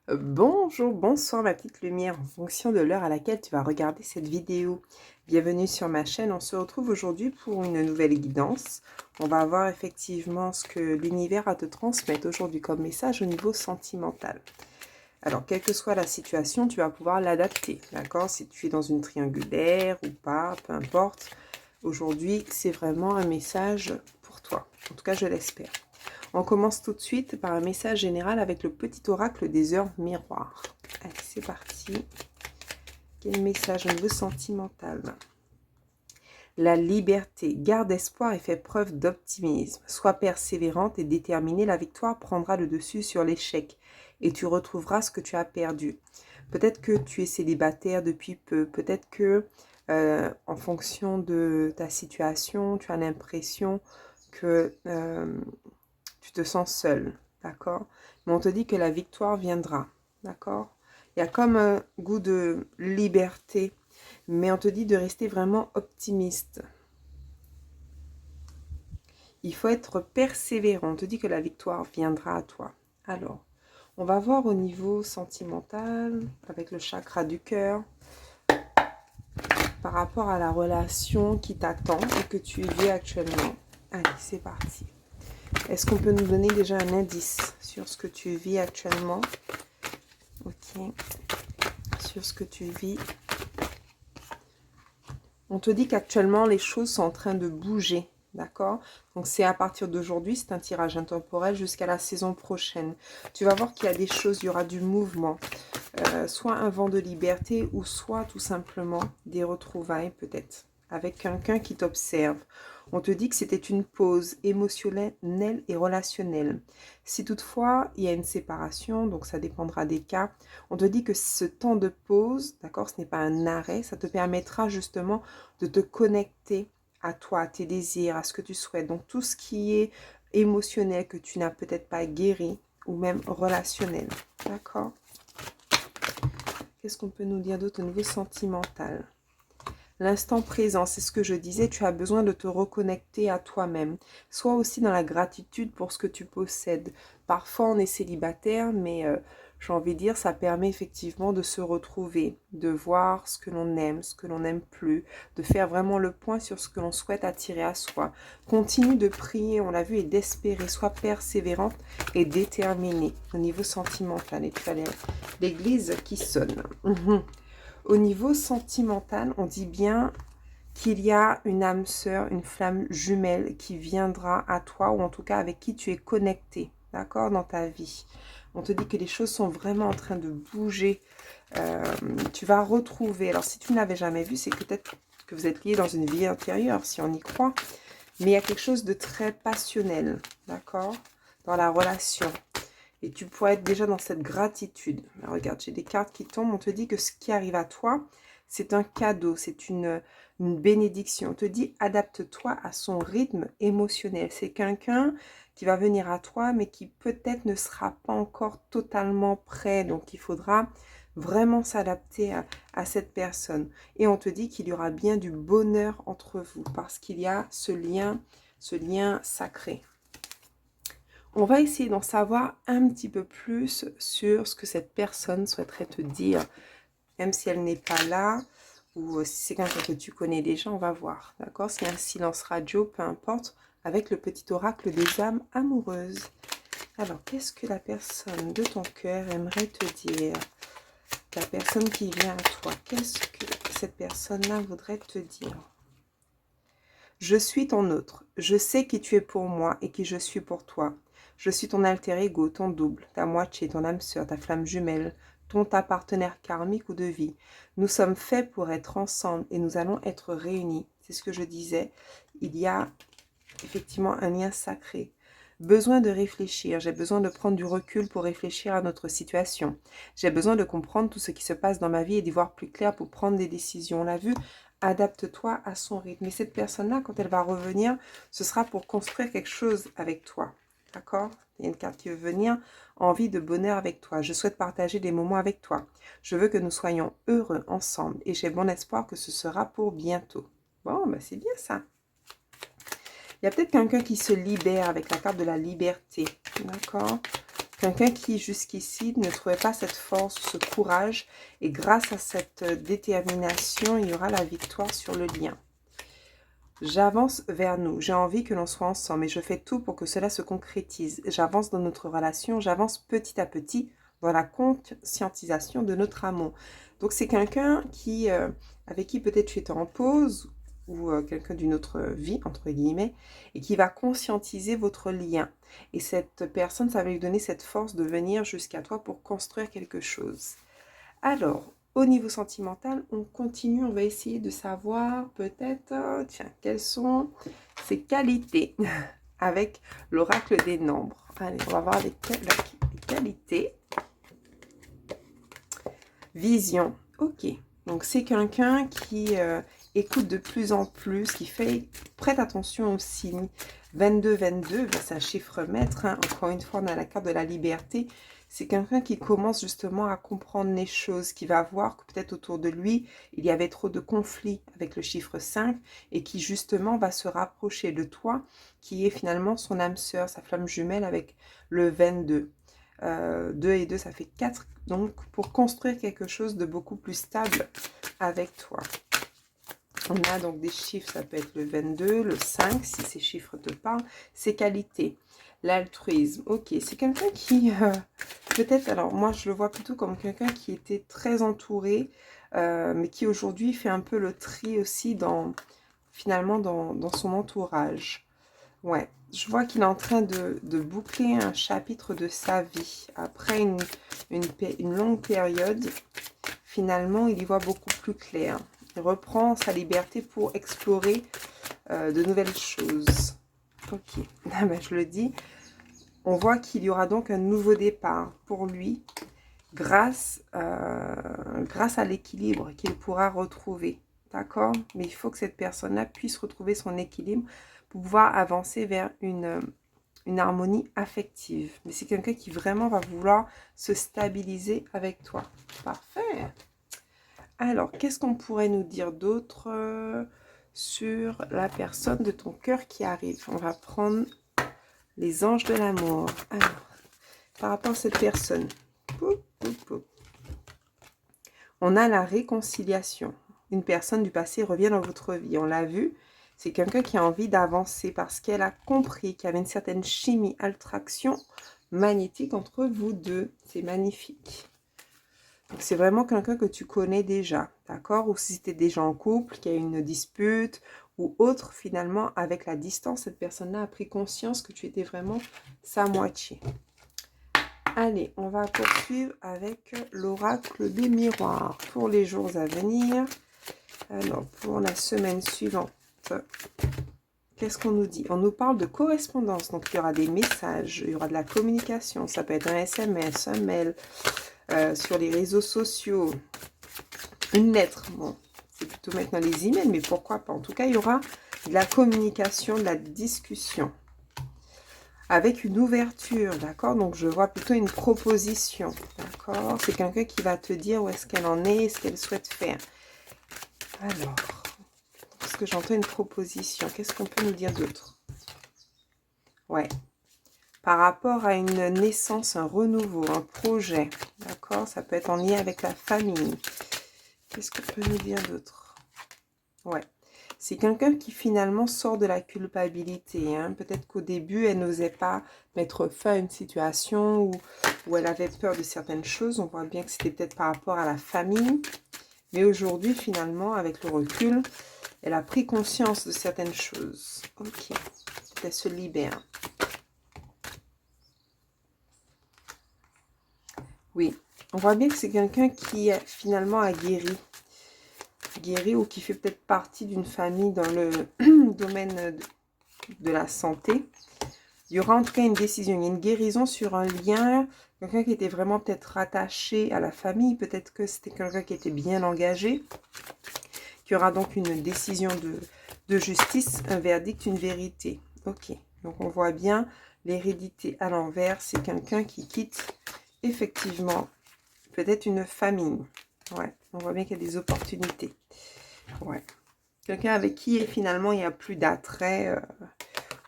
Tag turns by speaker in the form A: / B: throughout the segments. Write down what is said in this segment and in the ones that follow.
A: Bonjour, bonsoir ma petite lumière, en fonction de l'heure à laquelle tu vas regarder cette vidéo. Bienvenue sur ma chaîne, on se retrouve aujourd'hui pour une nouvelle guidance. On va voir effectivement ce que l'univers a à te transmettre aujourd'hui comme message au niveau sentimental. Alors, quelle que soit la situation, tu vas pouvoir l'adapter, d'accord? Si tu es dans une triangulaire ou pas, peu importe. Aujourd'hui, c'est vraiment un message pour toi. En tout cas, je l'espère. On commence tout de suite par un message général avec le petit oracle des heures miroirs. Allez, c'est parti. Quel message au niveau sentimental? La liberté. Garde espoir et fais preuve d'optimisme. Sois persévérante et déterminée. La victoire prendra le dessus sur l'échec et tu retrouveras ce que tu as perdu. Peut-être que tu es célibataire depuis peu. Peut-être que en fonction de ta situation, tu as l'impression que tu te sens seul, d'accord? Mais on te dit que la victoire viendra, d'accord? Il y a comme un goût de liberté, mais on te dit de rester vraiment optimiste. Il faut être persévérant, on te dit que la victoire viendra à toi. Alors, on va voir au niveau sentimental, avec le chakra du cœur, par rapport à la relation qui t'attend et que tu vis actuellement. Allez, c'est parti. Est-ce qu'on peut nous donner déjà un indice sur ce que tu vis actuellement? Ok, sur ce que tu vis. On te dit qu'actuellement, les choses sont en train de bouger, d'accord? Donc, c'est à partir d'aujourd'hui, c'est un tirage intemporel jusqu'à la saison prochaine. Tu vas voir qu'il y a des choses, il y aura du mouvement. Soit un vent de liberté ou soit tout simplement des retrouvailles peut-être avec quelqu'un qui t'observe. On te dit que c'était une pause émotionnelle et relationnelle. Si toutefois il y a une séparation, donc ça dépendra des cas, on te dit que ce temps de pause, d'accord, ce n'est pas un arrêt, ça te permettra justement de te connecter à toi, à tes désirs, à ce que tu souhaites. Donc tout ce qui est émotionnel que tu n'as peut-être pas guéri ou même relationnel, d'accord? Qu'est-ce qu'on peut nous dire d'autre au niveau sentimental? L'instant présent, c'est ce que je disais, tu as besoin de te reconnecter à toi-même. Sois aussi dans la gratitude pour ce que tu possèdes. Parfois, on est célibataire, mais j'ai envie de dire, ça permet effectivement de se retrouver, de voir ce que l'on aime, ce que l'on n'aime plus, de faire vraiment le point sur ce que l'on souhaite attirer à soi. Continue de prier, on l'a vu, et d'espérer. Sois persévérante et déterminée au niveau sentimental. Et tu as l'église qui sonne. Au niveau sentimental, on dit bien qu'il y a une âme sœur, une flamme jumelle qui viendra à toi, ou en tout cas avec qui tu es connecté, d'accord, dans ta vie. On te dit que les choses sont vraiment en train de bouger. Tu vas retrouver, alors si tu ne l'avais jamais vu, c'est peut-être que vous êtes liés dans une vie intérieure, si on y croit. Mais il y a quelque chose de très passionnel, d'accord, dans la relation. Et tu pourrais être déjà dans cette gratitude. Regarde, j'ai des cartes qui tombent. On te dit que ce qui arrive à toi, c'est un cadeau, c'est une bénédiction. On te dit, adapte-toi à son rythme émotionnel. C'est quelqu'un qui va venir à toi, mais qui peut-être ne sera pas encore totalement prêt. Donc, il faudra vraiment s'adapter à cette personne. Et on te dit qu'il y aura bien du bonheur entre vous, parce qu'il y a ce lien sacré. On va essayer d'en savoir un petit peu plus sur ce que cette personne souhaiterait te dire, même si elle n'est pas là, ou si c'est quelqu'un que tu connais déjà, on va voir, d'accord? S'il y a un silence radio, peu importe, avec le petit oracle des âmes amoureuses. Alors, qu'est-ce que la personne de ton cœur aimerait te dire? La personne qui vient à toi, qu'est-ce que cette personne-là voudrait te dire? Je suis ton autre. Je sais qui tu es pour moi et qui je suis pour toi. Je suis ton alter ego, ton double, ta moitié, ton âme sœur, ta flamme jumelle, ta partenaire karmique ou de vie. Nous sommes faits pour être ensemble et nous allons être réunis. C'est ce que je disais. Il y a effectivement un lien sacré. Besoin de réfléchir. J'ai besoin de prendre du recul pour réfléchir à notre situation. J'ai besoin de comprendre tout ce qui se passe dans ma vie et d'y voir plus clair pour prendre des décisions. On l'a vu, adapte-toi à son rythme. Et cette personne-là, quand elle va revenir, ce sera pour construire quelque chose avec toi. D'accord? Il y a une carte qui veut venir, envie de bonheur avec toi. Je souhaite partager des moments avec toi. Je veux que nous soyons heureux ensemble et j'ai bon espoir que ce sera pour bientôt. Bon, ben c'est bien ça. Il y a peut-être quelqu'un qui se libère avec la carte de la liberté. D'accord? Quelqu'un qui jusqu'ici ne trouvait pas cette force, ce courage. Et grâce à cette détermination, il y aura la victoire sur le lien. J'avance vers nous. J'ai envie que l'on soit ensemble et je fais tout pour que cela se concrétise. J'avance dans notre relation. J'avance petit à petit dans la conscientisation de notre amour. Donc, c'est quelqu'un qui, avec qui peut-être tu étais en pause ou quelqu'un d'une autre vie, entre guillemets, et qui va conscientiser votre lien. Et cette personne, ça va lui donner cette force de venir jusqu'à toi pour construire quelque chose. Alors, au niveau sentimental, on continue, on va essayer de savoir peut-être, tiens, quelles sont ses qualités avec l'oracle des nombres. Allez, on va voir les qualités. Vision, ok. Donc, c'est quelqu'un qui écoute de plus en plus, qui prête attention aux signes. 22, c'est un chiffre maître. Hein. Encore une fois, on a la carte de la liberté. C'est quelqu'un qui commence justement à comprendre les choses, qui va voir que peut-être autour de lui, il y avait trop de conflits avec le chiffre 5 et qui justement va se rapprocher de toi, qui est finalement son âme sœur, sa flamme jumelle avec le 22. 2 et 2, ça fait 4. Donc, pour construire quelque chose de beaucoup plus stable avec toi. On a donc des chiffres, ça peut être le 22, le 5, si ces chiffres te parlent. Ses qualités, l'altruisme. Ok, c'est quelqu'un qui, peut-être, alors moi je le vois plutôt comme quelqu'un qui était très entouré, mais qui aujourd'hui fait un peu le tri aussi finalement dans son entourage. Ouais, je vois qu'il est en train de boucler un chapitre de sa vie. Après une longue période, finalement, il y voit beaucoup plus clair. Il reprend sa liberté pour explorer de nouvelles choses. Ok, ah ben, je le dis. On voit qu'il y aura donc un nouveau départ pour lui grâce à l'équilibre qu'il pourra retrouver. D'accord? Mais il faut que cette personne-là puisse retrouver son équilibre pour pouvoir avancer vers une harmonie affective. Mais c'est quelqu'un qui vraiment va vouloir se stabiliser avec toi. Parfait. Alors, qu'est-ce qu'on pourrait nous dire d'autre sur la personne de ton cœur qui arrive? On va prendre les anges de l'amour. Alors, par rapport à cette personne, on a la réconciliation. Une personne du passé revient dans votre vie. On l'a vu, c'est quelqu'un qui a envie d'avancer parce qu'elle a compris qu'il y avait une certaine chimie, attraction magnétique entre vous deux. C'est magnifique. C'est vraiment quelqu'un que tu connais déjà, d'accord? Ou si tu es déjà en couple, qu'il y a une dispute ou autre, finalement, avec la distance, cette personne-là a pris conscience que tu étais vraiment sa moitié. Allez, on va poursuivre avec l'oracle des miroirs pour les jours à venir. Alors, pour la semaine suivante, qu'est-ce qu'on nous dit? On nous parle de correspondance, donc il y aura des messages, il y aura de la communication, ça peut être un SMS, un mail, sur les réseaux sociaux, une lettre. Bon, c'est plutôt maintenant les emails, mais pourquoi pas? En tout cas, il y aura de la communication, de la discussion. Avec une ouverture, d'accord? Donc, je vois plutôt une proposition, d'accord? C'est quelqu'un qui va te dire où est-ce qu'elle en est, ce qu'elle souhaite faire. Alors, parce que j'entends une proposition, qu'est-ce qu'on peut nous dire d'autre? Ouais. Par rapport à une naissance, un renouveau, un projet, d'accord? Ça peut être en lien avec la famille. Qu'est-ce qu'on peut nous dire d'autre? Ouais. C'est quelqu'un qui finalement sort de la culpabilité. Hein. Peut-être qu'au début, elle n'osait pas mettre fin à une situation où elle avait peur de certaines choses. On voit bien que c'était peut-être par rapport à la famille. Mais aujourd'hui, finalement, avec le recul, elle a pris conscience de certaines choses. Ok. Elle se libère. Oui. On voit bien que c'est quelqu'un qui finalement a guéri ou qui fait peut-être partie d'une famille dans le domaine de la santé. Il y aura en tout cas une décision, il y a une guérison sur un lien, quelqu'un qui était vraiment peut-être rattaché à la famille, peut-être que c'était quelqu'un qui était bien engagé. Il y aura donc une décision de justice, un verdict, une vérité. Ok, donc on voit bien l'hérédité à l'envers, c'est quelqu'un qui quitte effectivement peut-être une famille. Ouais, on voit bien qu'il y a des opportunités. Ouais. Quelqu'un avec qui finalement il n'y a plus d'attrait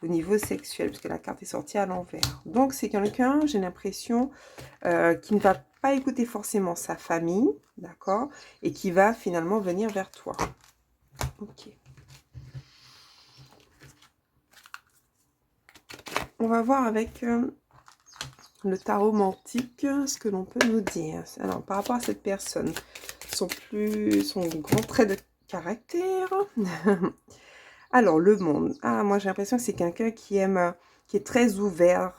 A: au niveau sexuel, parce que la carte est sortie à l'envers. Donc, c'est quelqu'un, j'ai l'impression, qui ne va pas écouter forcément sa famille, d'accord, et qui va finalement venir vers toi. Ok. On va voir avec le tarot mantique ce que l'on peut nous dire. Alors, par rapport à cette personne, son grand trait de caractère. Alors, le monde. Ah, moi, j'ai l'impression que c'est quelqu'un qui aime, qui est très ouvert,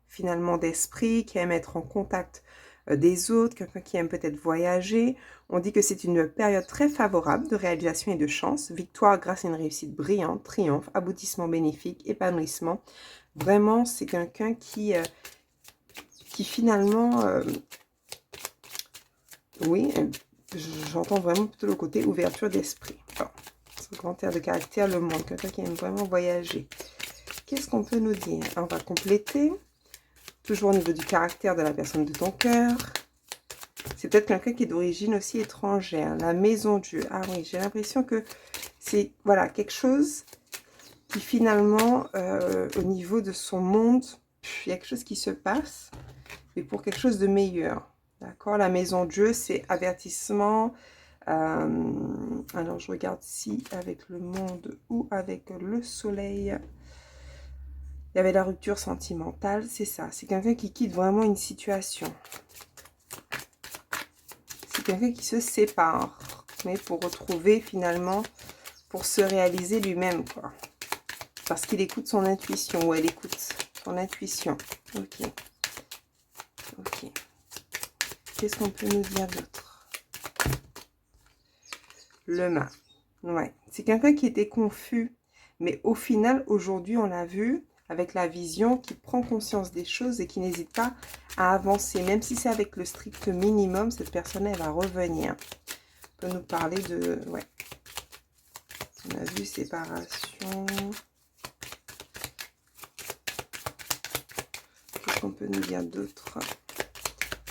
A: finalement, d'esprit, qui aime être en contact des autres, quelqu'un qui aime peut-être voyager. On dit que c'est une période très favorable de réalisation et de chance, victoire grâce à une réussite brillante, triomphe, aboutissement bénéfique, épanouissement. Vraiment, c'est quelqu'un qui finalement, oui, j'entends vraiment plutôt le côté ouverture d'esprit. Bon, ce grand air de caractère, le monde, quelqu'un qui aime vraiment voyager. Qu'est-ce qu'on peut nous dire? On va compléter. Toujours au niveau du caractère de la personne de ton cœur. C'est peut-être quelqu'un qui est d'origine aussi étrangère. La maison Dieu. Ah oui, j'ai l'impression que c'est, voilà, quelque chose qui finalement, au niveau de son monde, il y a quelque chose qui se passe, mais pour quelque chose de meilleur. D'accord? La maison Dieu, c'est avertissement. Alors, je regarde si avec le monde ou avec le soleil. Il y avait la rupture sentimentale, c'est ça. C'est quelqu'un qui quitte vraiment une situation. C'est quelqu'un qui se sépare, mais pour retrouver finalement, pour se réaliser lui-même, quoi. Parce qu'il écoute son intuition, ou elle écoute son intuition. Ok. Ok. Qu'est-ce qu'on peut nous dire d'autre? Le mât. Ouais. C'est quelqu'un qui était confus, mais au final, aujourd'hui, on l'a vu, avec la vision, qui prend conscience des choses et qui n'hésite pas à avancer. Même si c'est avec le strict minimum, cette personne, elle va revenir. On peut nous parler de... Ouais. On a vu séparation. Qu'est-ce qu'on peut nous dire d'autre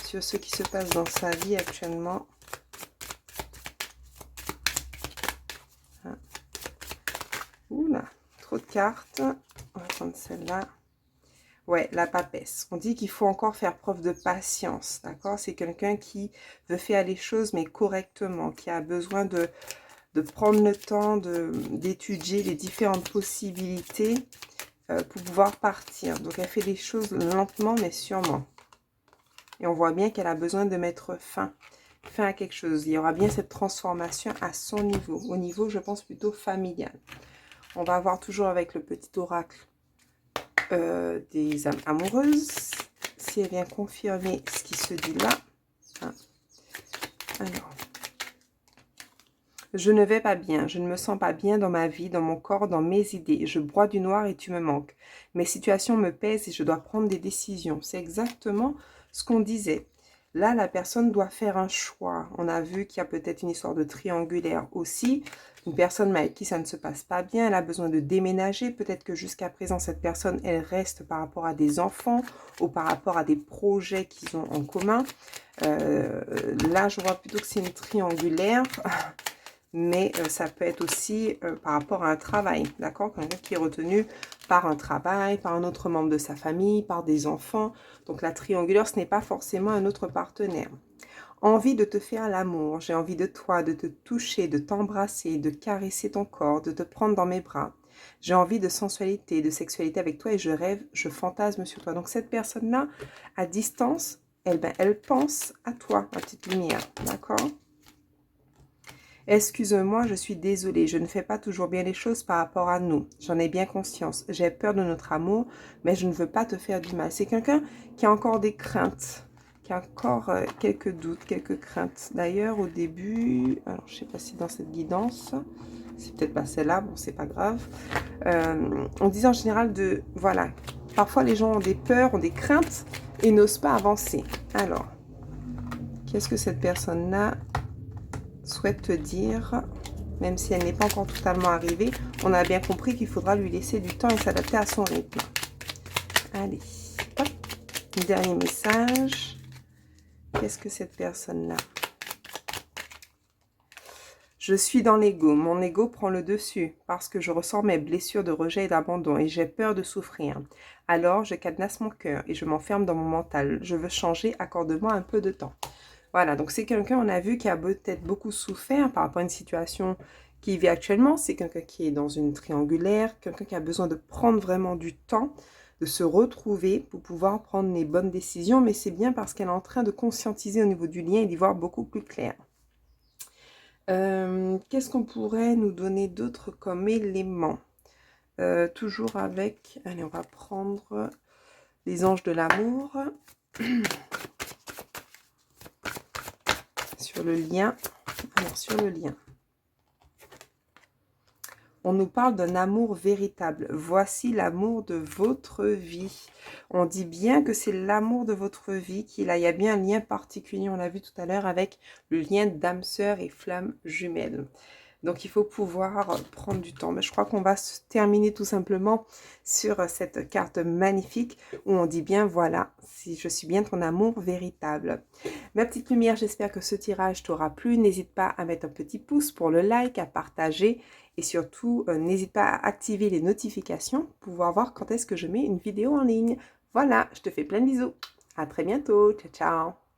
A: sur ce qui se passe dans sa vie actuellement? Ah. Oula, trop de cartes. On va prendre celle-là. Ouais, la papesse. On dit qu'il faut encore faire preuve de patience, d'accord? C'est quelqu'un qui veut faire les choses, mais correctement, qui a besoin de prendre le temps d'étudier les différentes possibilités pour pouvoir partir. Donc, elle fait les choses lentement, mais sûrement. Et on voit bien qu'elle a besoin de mettre fin à quelque chose. Il y aura bien cette transformation à son niveau. Au niveau, je pense, plutôt familial. On va voir toujours avec le petit oracle des âmes amoureuses, si elle vient confirmer ce qui se dit là. Hein. Alors, je ne vais pas bien, je ne me sens pas bien dans ma vie, dans mon corps, dans mes idées. Je broie du noir et tu me manques. Mes situations me pèsent et je dois prendre des décisions. C'est exactement ce qu'on disait. Là, la personne doit faire un choix. On a vu qu'il y a peut-être une histoire de triangulaire aussi. Une personne avec qui ça ne se passe pas bien, elle a besoin de déménager. Peut-être que jusqu'à présent, cette personne, elle reste par rapport à des enfants ou par rapport à des projets qu'ils ont en commun. Là, je vois plutôt que c'est une triangulaire, mais ça peut être aussi par rapport à un travail, d'accord? Quelqu'un qui est retenu par un travail, par un autre membre de sa famille, par des enfants. Donc, la triangulaire, ce n'est pas forcément un autre partenaire. Envie de te faire l'amour, j'ai envie de toi, de te toucher, de t'embrasser, de caresser ton corps, de te prendre dans mes bras. J'ai envie de sensualité, de sexualité avec toi et je rêve, je fantasme sur toi. Donc cette personne-là, à distance, elle pense à toi, ma petite lumière, d'accord? Excuse-moi, je suis désolée, je ne fais pas toujours bien les choses par rapport à nous. J'en ai bien conscience. J'ai peur de notre amour, mais je ne veux pas te faire du mal. C'est quelqu'un qui a encore des craintes, qui a encore quelques doutes, quelques craintes. D'ailleurs, au début, alors je ne sais pas si dans cette guidance, c'est peut-être pas celle-là, bon, c'est pas grave. On disait en général de, voilà, parfois les gens ont des peurs, ont des craintes et n'osent pas avancer. Alors, qu'est-ce que cette personne-là souhaite te dire, même si elle n'est pas encore totalement arrivée? On a bien compris qu'il faudra lui laisser du temps et s'adapter à son rythme. Allez, hop, dernier message. Qu'est-ce que cette personne-là? Je suis dans l'ego. Mon ego prend le dessus parce que je ressens mes blessures de rejet et d'abandon et j'ai peur de souffrir. Alors, je cadenasse mon cœur et je m'enferme dans mon mental. Je veux changer, accorde-moi un peu de temps. Voilà, donc c'est quelqu'un, on a vu, qui a peut-être beaucoup souffert par rapport à une situation qu'il vit actuellement. C'est quelqu'un qui est dans une triangulaire, quelqu'un qui a besoin de prendre vraiment du temps, de se retrouver pour pouvoir prendre les bonnes décisions. Mais c'est bien parce qu'elle est en train de conscientiser au niveau du lien et d'y voir beaucoup plus clair. Qu'est-ce qu'on pourrait nous donner d'autre comme élément? Toujours avec... Allez, on va prendre les anges de l'amour. Sur le lien. Alors, sur le lien. On nous parle d'un amour véritable. Voici l'amour de votre vie. On dit bien que c'est l'amour de votre vie qu'il a. Il y a bien un lien particulier, on l'a vu tout à l'heure, avec le lien d'âme sœur et flamme jumelle. Donc, il faut pouvoir prendre du temps. Mais je crois qu'on va se terminer tout simplement sur cette carte magnifique où on dit bien, voilà, si je suis bien ton amour véritable. Ma petite lumière, j'espère que ce tirage t'aura plu. N'hésite pas à mettre un petit pouce pour le like, à partager et surtout, n'hésite pas à activer les notifications pour pouvoir voir quand est-ce que je mets une vidéo en ligne. Voilà, je te fais plein de bisous. À très bientôt. Ciao, ciao.